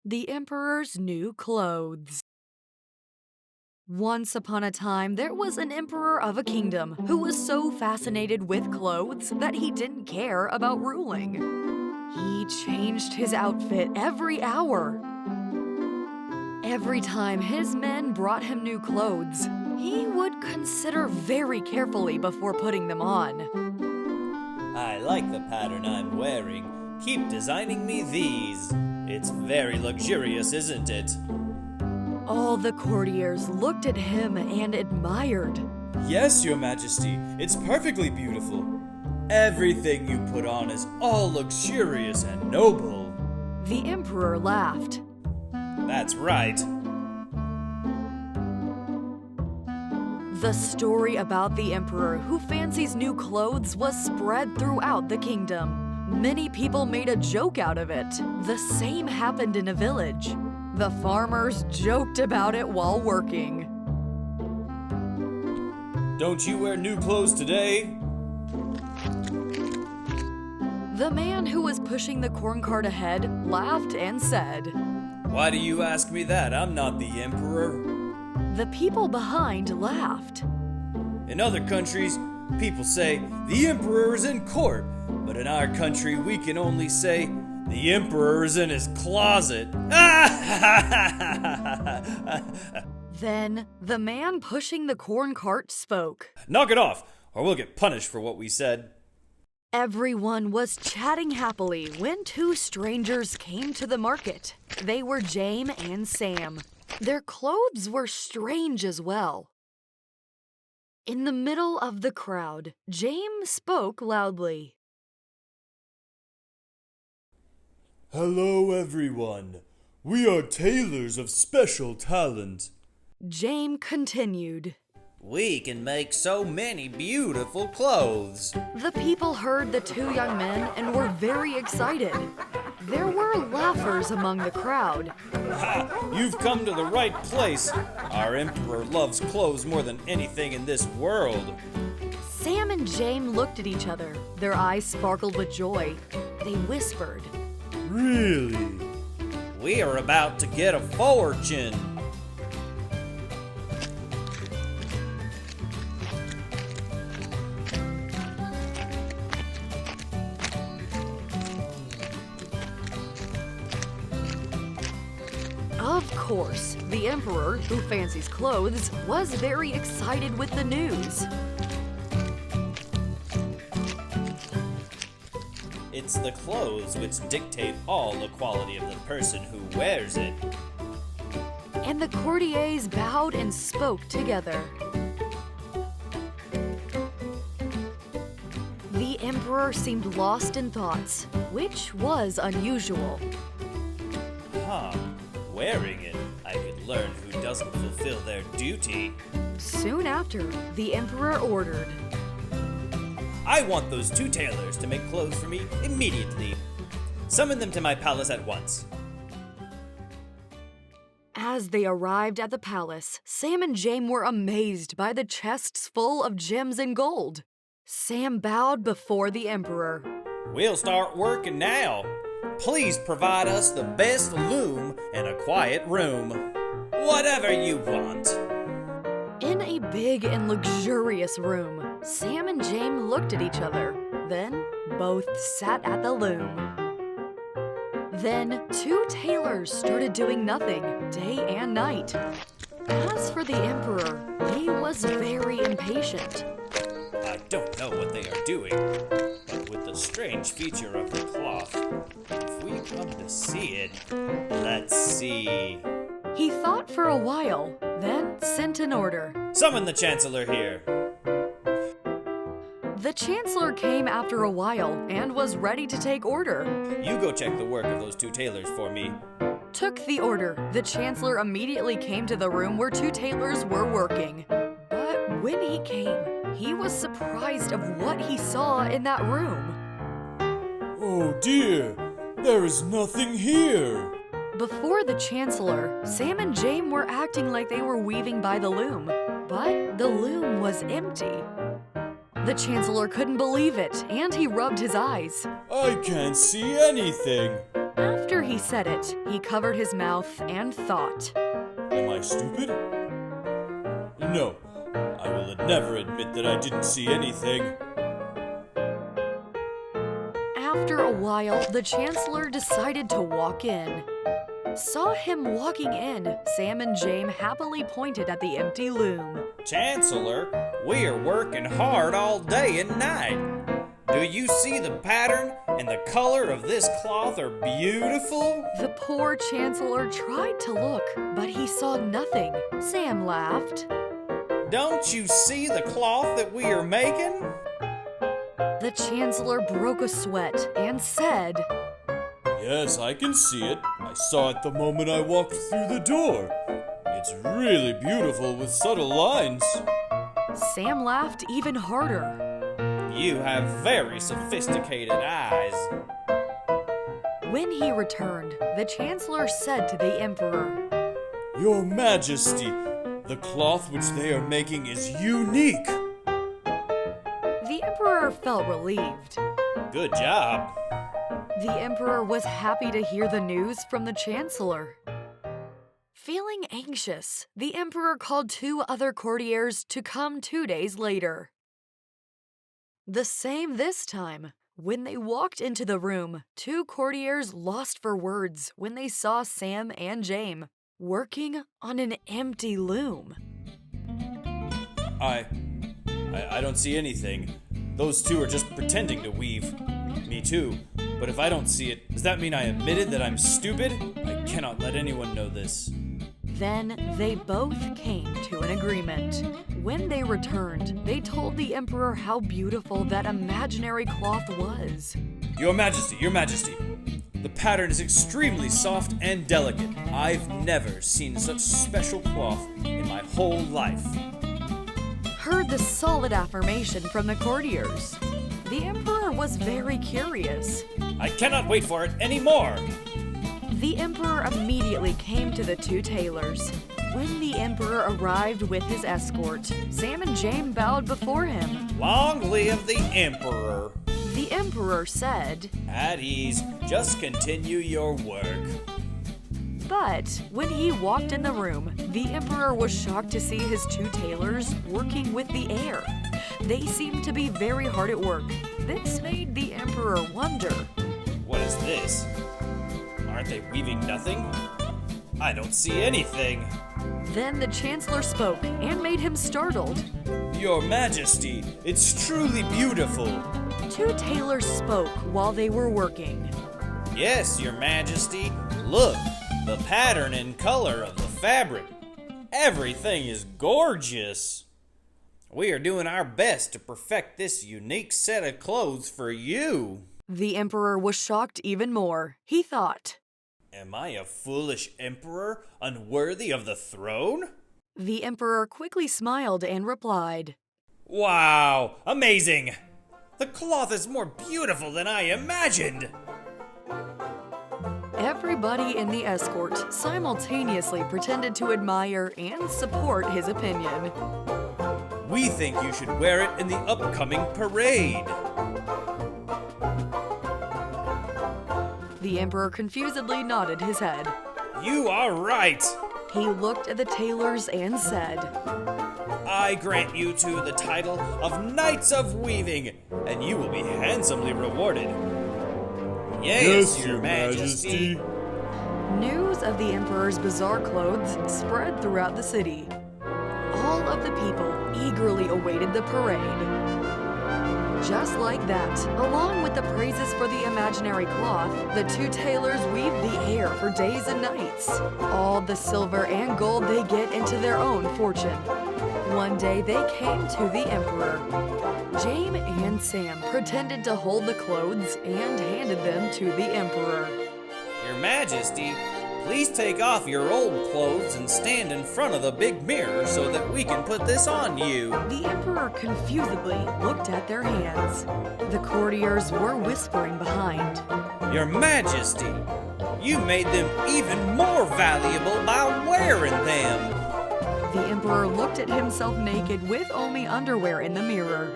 The Emperor's New Clothes. Once upon a time, there was an emperor of a kingdom who was so fascinated with clothes that he didn't care about ruling. He changed his outfit every hour. Every time his men brought him new clothes, he would consider very carefully before putting them on. I like the pattern I'm wearing. Keep designing me these. It's very luxurious, isn't it? All the courtiers looked at him and admired. Yes, Your Majesty, it's perfectly beautiful. Everything you put on is all luxurious and noble. The emperor laughed. That's right. The story about the emperor who fancies new clothes was spread throughout the kingdom. Many people made a joke out of it. The same happened in a village. The farmers joked about it while working. Don't you wear new clothes today? The man who was pushing the corn cart ahead laughed and said, Why do you ask me that? I'm not the emperor. The people behind laughed. In other countries, people say, the emperor is in court. But in our country, we can only say, the emperor is in his closet. Then the man pushing the corn cart spoke. Knock it off, or we'll get punished for what we said. Everyone was chatting happily when two strangers came to the market. They were James and Sam. Their clothes were strange as well. In the middle of the crowd, James spoke loudly. Hello, everyone. We are tailors of special talent. James continued. We can make so many beautiful clothes. The people heard the two young men and were very excited. There were laughers among the crowd. Ha! You've come to the right place. Our emperor loves clothes more than anything in this world. Sam and James looked at each other. Their eyes sparkled with joy. They whispered. Really? We are about to get a fortune. Of course, the emperor, who fancies clothes, was very excited with the news. It's the clothes which dictate all the quality of the person who wears it. And the courtiers bowed and spoke together. The emperor seemed lost in thoughts, which was unusual. Wearing it, I could learn who doesn't fulfill their duty. Soon after, the emperor ordered. I want those two tailors to make clothes for me immediately. Summon them to my palace at once. As they arrived at the palace, Sam and James were amazed by the chests full of gems and gold. Sam bowed before the emperor. We'll start working now. Please provide us the best loom and a quiet room. Whatever you want. In a big and luxurious room, Sam and James looked at each other. Then, both sat at the loom. Then, two tailors started doing nothing, day and night. As for the emperor, he was very impatient. I don't know what they are doing, but with the strange feature of the cloth, if we come to see it, let's see. He thought for a while, then sent an order. Summon the Chancellor here. The Chancellor came after a while and was ready to take order. You go check the work of those two tailors for me. Took the order. The Chancellor immediately came to the room where two tailors were working. But when he came, he was surprised of what he saw in that room. Oh dear, there is nothing here. Before the Chancellor, Sam and James were acting like they were weaving by the loom, but the loom was empty. The Chancellor couldn't believe it, and he rubbed his eyes. I can't see anything. After he said it, he covered his mouth and thought. Am I stupid? No, I will never admit that I didn't see anything. After a while, the Chancellor decided to walk in. Saw him walking in, Sam and James happily pointed at the empty loom. Chancellor, we are working hard all day and night. Do you see the pattern and the color of this cloth are beautiful? The poor Chancellor tried to look, but he saw nothing. Sam laughed. Don't you see the cloth that we are making? The Chancellor broke a sweat and said, Yes, I can see it. I saw it the moment I walked through the door. It's really beautiful with subtle lines. Sam laughed even harder. You have very sophisticated eyes. When he returned, the Chancellor said to the Emperor, Your Majesty, the cloth which they are making is unique. The Emperor felt relieved. Good job. The Emperor was happy to hear the news from the Chancellor. Feeling anxious, the Emperor called 2 other courtiers to come 2 days later. The same this time. When they walked into the room, 2 courtiers lost for words when they saw Sam and James working on an empty loom. I don't see anything. Those 2 are just pretending to weave. Me too. But if I don't see it, does that mean I admitted that I'm stupid? I cannot let anyone know this. Then they both came to an agreement. When they returned, they told the Emperor how beautiful that imaginary cloth was. Your Majesty, the pattern is extremely soft and delicate. I've never seen such special cloth in my whole life. Heard the solid affirmation from the courtiers. The Emperor was very curious. I cannot wait for it anymore. The Emperor immediately came to the 2 tailors. When the Emperor arrived with his escort, Sam and James bowed before him. Long live the Emperor. The Emperor said, At ease, just continue your work. But when he walked in the room, the Emperor was shocked to see his 2 tailors working with the air. They seemed to be very hard at work. This made the Emperor wonder. What is this? Aren't they weaving nothing? I don't see anything. Then the Chancellor spoke and made him startled. Your Majesty, it's truly beautiful. 2 tailors spoke while they were working. Yes, Your Majesty. Look, the pattern and color of the fabric. Everything is gorgeous. We are doing our best to perfect this unique set of clothes for you. The Emperor was shocked even more. He thought, Am I a foolish emperor, unworthy of the throne? The Emperor quickly smiled and replied, Wow, amazing! The cloth is more beautiful than I imagined. Everybody in the escort simultaneously pretended to admire and support his opinion. We think you should wear it in the upcoming parade. The Emperor confusedly nodded his head. You are right. He looked at the tailors and said, I grant you to the title of Knights of Weaving, and you will be handsomely rewarded. Yes, Your Majesty. News of the Emperor's bizarre clothes spread throughout the city. All of the people eagerly awaited the parade. Just like that, along with the praises for the imaginary cloth, the 2 tailors weaved the air for days and nights. All the silver and gold they get into their own fortune. One day they came to the Emperor. James and Sam pretended to hold the clothes and handed them to the Emperor. Your Majesty, please take off your old clothes and stand in front of the big mirror so that we can put this on you. The Emperor confusedly looked at their hands. The courtiers were whispering behind. Your Majesty, you made them even more valuable by wearing them. The Emperor looked at himself naked with only underwear in the mirror.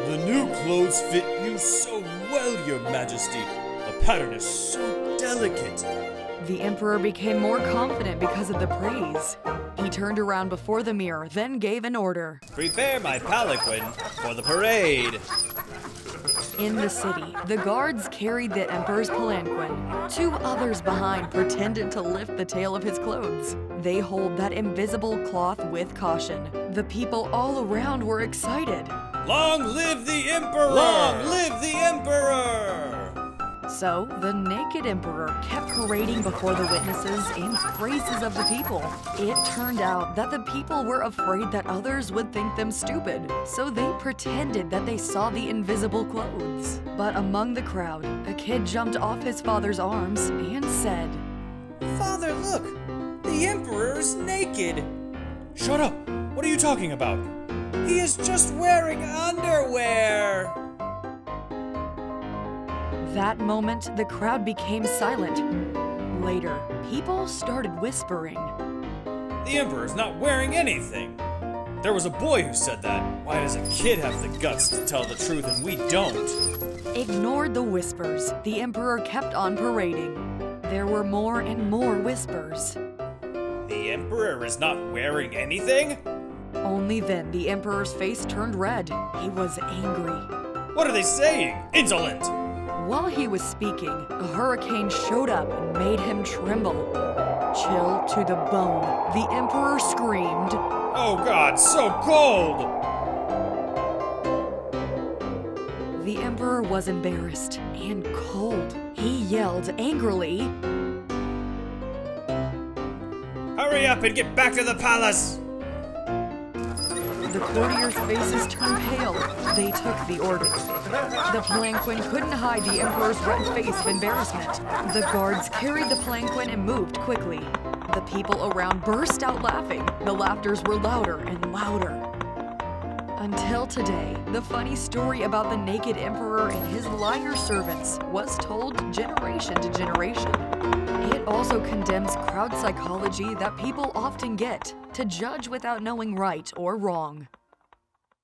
The new clothes fit you so well, Your Majesty. The pattern is so delicate. The emperor became more confident because of the praise. He turned around before the mirror, then gave an order. Prepare my palanquin for the parade. In the city, the guards carried the emperor's palanquin. Two others behind pretended to lift the tail of his clothes. They hold that invisible cloth with caution. The people all around were excited. Long live the emperor! Long live the emperor! So, the naked emperor kept parading before the witnesses in praises of the people. It turned out that the people were afraid that others would think them stupid, so they pretended that they saw the invisible clothes. But among the crowd, a kid jumped off his father's arms and said, Father, look! The emperor is naked! Shut up! What are you talking about? He is just wearing underwear! That moment, the crowd became silent. Later, people started whispering. The emperor's not wearing anything. There was a boy who said that. Why does a kid have the guts to tell the truth and we don't? Ignored the whispers, the emperor kept on parading. There were more and more whispers. The emperor is not wearing anything? Only then the emperor's face turned red. He was angry. What are they saying? Insolent! While he was speaking, a hurricane showed up and made him tremble. Chill to the bone, the emperor screamed, Oh God, so cold! The emperor was embarrassed and cold. He yelled angrily, Hurry up and get back to the palace! The courtiers' faces turned pale. They took the order. The palanquin couldn't hide the emperor's red face of embarrassment. The guards carried the palanquin and moved quickly. The people around burst out laughing. The laughters were louder and louder. Until today, the funny story about the naked emperor and his liar servants was told generation to generation. It also condemns crowd psychology that people often get, to judge without knowing right or wrong.